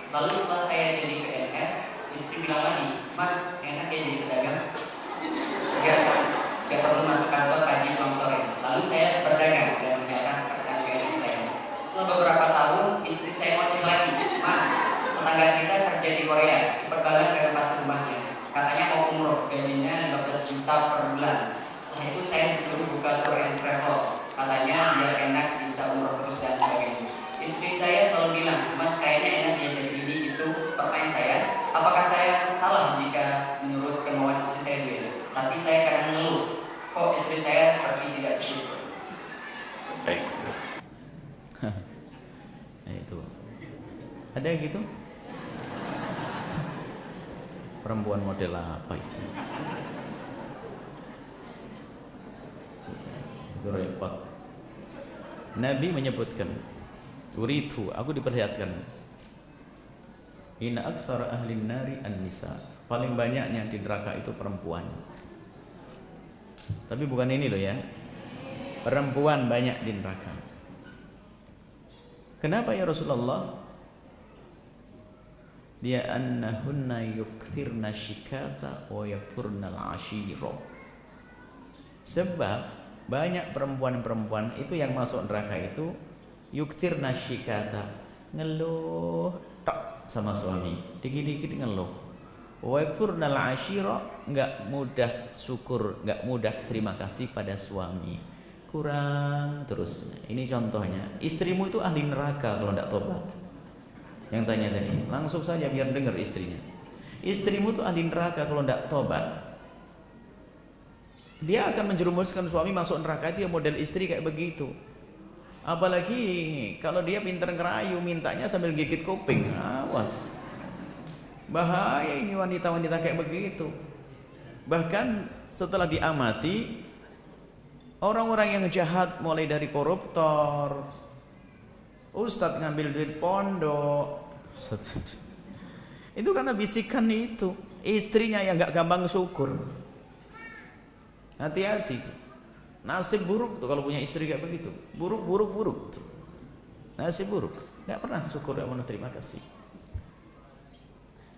Lalu setelah saya jadi PNS, istri bilang lagi, Mas, enak ya jadi pedagang? Gak, gak perlu masuk kantor pagi pulang sore. Lalu saya berdagang dan menyerahkan pekerjaan PNS saya. Setelah beberapa tahun, istri saya ngoceh lagi, Mas, tetangga kita kerja di Korea, cepat banget renovasi rumahnya. Katanya mau umroh, gajinya 15 juta per bulan. Setelah itu saya disuruh buka tour and travel. Katanya biar enak bisa umroh terus dan sebagainya. Istri saya selalu bilang, Mas kayaknya enak ya jadi ini itu. Pertanyaan saya, apakah saya salah jika menurut kemauan istri saya dulu? Tapi saya kadang mengeluh, kok istri saya seperti tidak bersyukur. Baik. Nah, itu ada yang gitu? Perempuan model apa itu? Itu repot. Nabi menyebutkan, uritu, aku diperlihatkan, inna aktsara ahlin nari an-nisa, paling banyaknya di neraka itu perempuan. Tapi bukan ini loh ya, perempuan banyak di neraka. Kenapa ya Rasulullah? Dia annahunna yukthirna syikata wa yakfurnal ashira. Sebab banyak perempuan-perempuan itu yang masuk neraka itu yukthirna syikata, ngeluh tok sama suami, dikit-dikit ngeluh. Wa yakfurnal ashira, enggak mudah syukur, enggak mudah terima kasih pada suami. Kurang terus. Ini contohnya. Istrimu itu ahli neraka kalau enggak tobat. Yang tanya tadi, langsung saja biar dengar istrinya. Istrimu itu ahli neraka kalau enggak tobat. Dia akan menjerumuskan suami masuk neraka. Itu yang model istri kayak begitu. Apalagi kalau dia pintar ngerayu, mintanya sambil gigit kuping. Awas. Bahaya ini wanita-wanita kayak begitu. Bahkan setelah diamati, orang-orang yang jahat mulai dari koruptor, ustadz ngambil duit pondok, itu karena bisikan itu. Istrinya yang gak gampang syukur. Hati-hati tuh. Nasib buruk tuh kalau punya istri kayak begitu. Buruk tuh. Nasib buruk. Gak pernah syukur, gak mau terima kasih.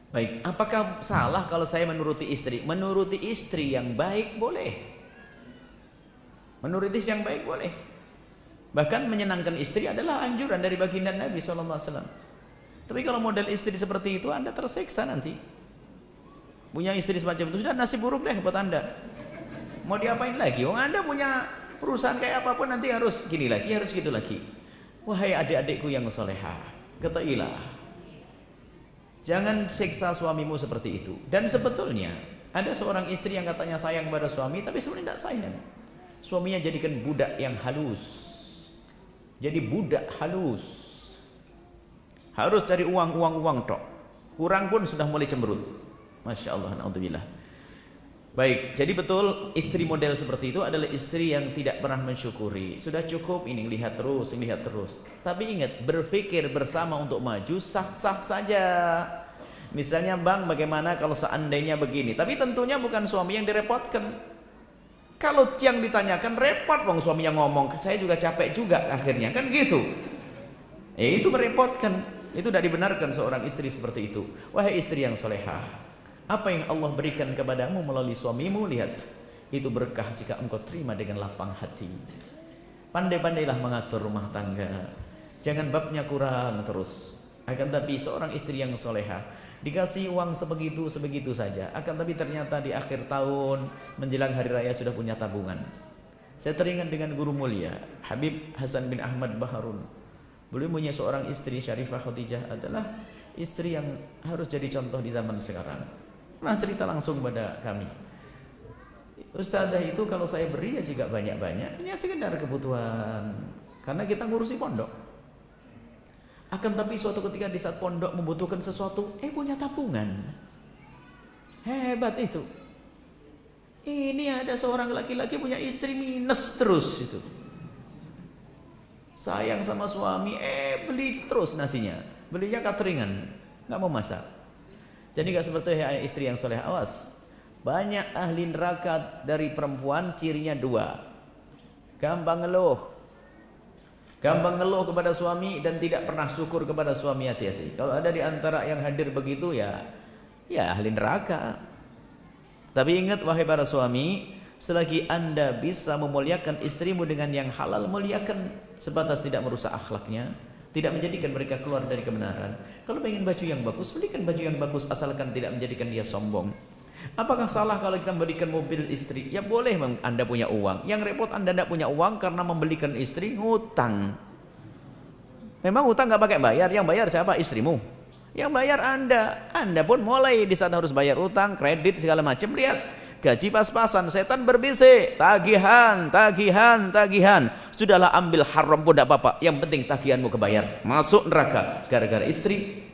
Baik, apakah salah kalau saya menuruti istri? Menuruti istri yang baik boleh. Menuruti istri yang baik boleh. Bahkan menyenangkan istri adalah anjuran dari baginda Nabi SAW. Tapi kalau model istri seperti itu, Anda tersiksa nanti. Punya istri semacam itu, sudah nasib buruk deh buat Anda. Mau diapain lagi? Anda punya perusahaan kayak apapun nanti harus gini lagi, harus gitu lagi. Wahai adik-adikku yang solehah, ketahuilah, jangan siksa suamimu seperti itu. Dan sebetulnya ada seorang istri yang katanya sayang pada suami, tapi sebenarnya tidak sayang. Suaminya jadikan budak yang halus. Jadi budak halus. Harus cari uang tok. Kurang pun sudah mulai cemberut. Masya Allah, na'udzubillah. Baik, jadi betul istri model seperti itu adalah istri yang tidak pernah mensyukuri. Sudah cukup ini, lihat terus. Tapi ingat, berpikir bersama untuk maju sah-sah saja. Misalnya, Bang, bagaimana kalau seandainya begini? Tapi tentunya bukan suami yang direpotkan. Kalau yang ditanyakan repot, Bang, suaminya ngomong, saya juga capek juga akhirnya, kan gitu. Itu merepotkan. Itu tidak dibenarkan seorang istri seperti itu. Wahai istri yang solehah, apa yang Allah berikan kepadamu melalui suamimu, lihat, itu berkah jika engkau terima dengan lapang hati. Pandai-pandailah mengatur rumah tangga. Jangan babnya kurang terus. Akan tapi seorang istri yang solehah dikasih uang sebegitu saja, akan tapi ternyata di akhir tahun menjelang hari raya sudah punya tabungan. Saya teringat dengan guru mulia Habib Hasan bin Ahmad Baharun. Beliau punya seorang istri, Syarifah Khadijah, adalah istri yang harus jadi contoh di zaman sekarang. Nah, cerita langsung pada kami, Ustazah itu kalau saya beri ya juga banyak-banyak, ini sekedar kebutuhan, karena kita ngurusi pondok. Akan tapi suatu ketika di saat pondok membutuhkan sesuatu, punya tabungan. Hebat itu. Ini ada seorang laki-laki punya istri minus terus itu. Sayang sama suami, beli terus nasinya. Belinya cateringan, nggak mau masak. Jadi nggak seperti istri yang soleh. Awas, banyak ahli neraka dari perempuan cirinya dua, gampang ngeluh. gampang ngeluh kepada suami dan tidak pernah syukur kepada suami, hati-hati. Kalau ada di antara yang hadir begitu ya ahli neraka. Tapi ingat wahai para suami, selagi Anda bisa memuliakan istrimu dengan yang halal, muliakan, sebatas tidak merusak akhlaknya, tidak menjadikan mereka keluar dari kebenaran. Kalau ingin baju yang bagus, belikan baju yang bagus, asalkan tidak menjadikan dia sombong. Apakah salah kalau kita membelikan mobil istri? Ya boleh, Anda punya uang. Yang repot Anda tidak punya uang karena membelikan istri ngutang. Memang utang nggak pakai bayar, yang bayar siapa? Istrimu. Yang bayar Anda. Anda pun mulai di sana harus bayar utang, kredit segala macam. Lihat, gaji pas-pasan, setan berbisik, tagihan. Sudahlah, ambil haram pun tidak apa-apa, yang penting tagihanmu kebayar. Masuk neraka gara-gara istri.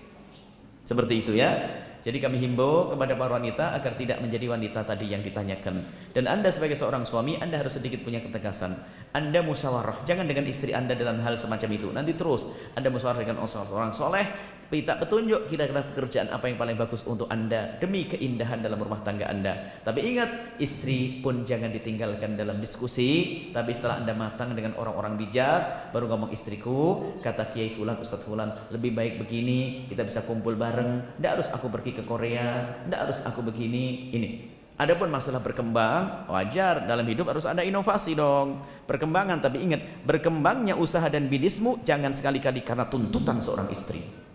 Seperti itu ya. Jadi kami himbau kepada para wanita agar tidak menjadi wanita tadi yang ditanyakan. Dan Anda sebagai seorang suami, Anda harus sedikit punya ketegasan. Anda musyawarah, jangan dengan istri Anda dalam hal semacam itu. Nanti terus Anda musyawarah dengan orang soleh, minta petunjuk kira-kira pekerjaan apa yang paling bagus untuk Anda demi keindahan dalam rumah tangga Anda. Tapi ingat, istri pun jangan ditinggalkan dalam diskusi. Tapi setelah Anda matang dengan orang-orang bijak, baru ngomong, istriku, kata Kiai Fulan, Ustadz Fulan, lebih baik begini, kita bisa kumpul bareng. Tidak harus aku pergi ke Korea, tidak harus aku begini. Ini. Adapun masalah berkembang, wajar, dalam hidup harus ada inovasi dong, perkembangan. Tapi ingat, berkembangnya usaha dan bisnismu jangan sekali-kali karena tuntutan seorang istri.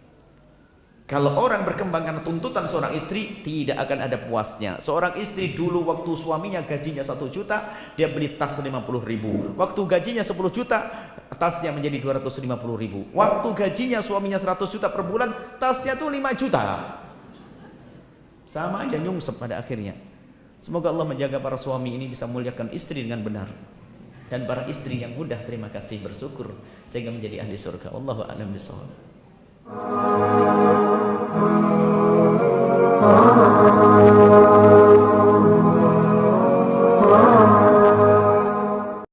Kalau orang berkembang karena tuntutan seorang istri, tidak akan ada puasnya. Seorang istri dulu waktu suaminya gajinya 1 juta, dia beli tas 50.000. Waktu gajinya 10 juta, tasnya menjadi 250.000. Waktu gajinya suaminya 100 juta per bulan, tasnya tuh 5 juta. Sama aja nyungsep pada akhirnya. Semoga Allah menjaga para suami ini bisa muliakan istri dengan benar. Dan para istri yang mudah terima kasih, bersyukur sehingga menjadi ahli surga. Wallahu a'lam bishawab.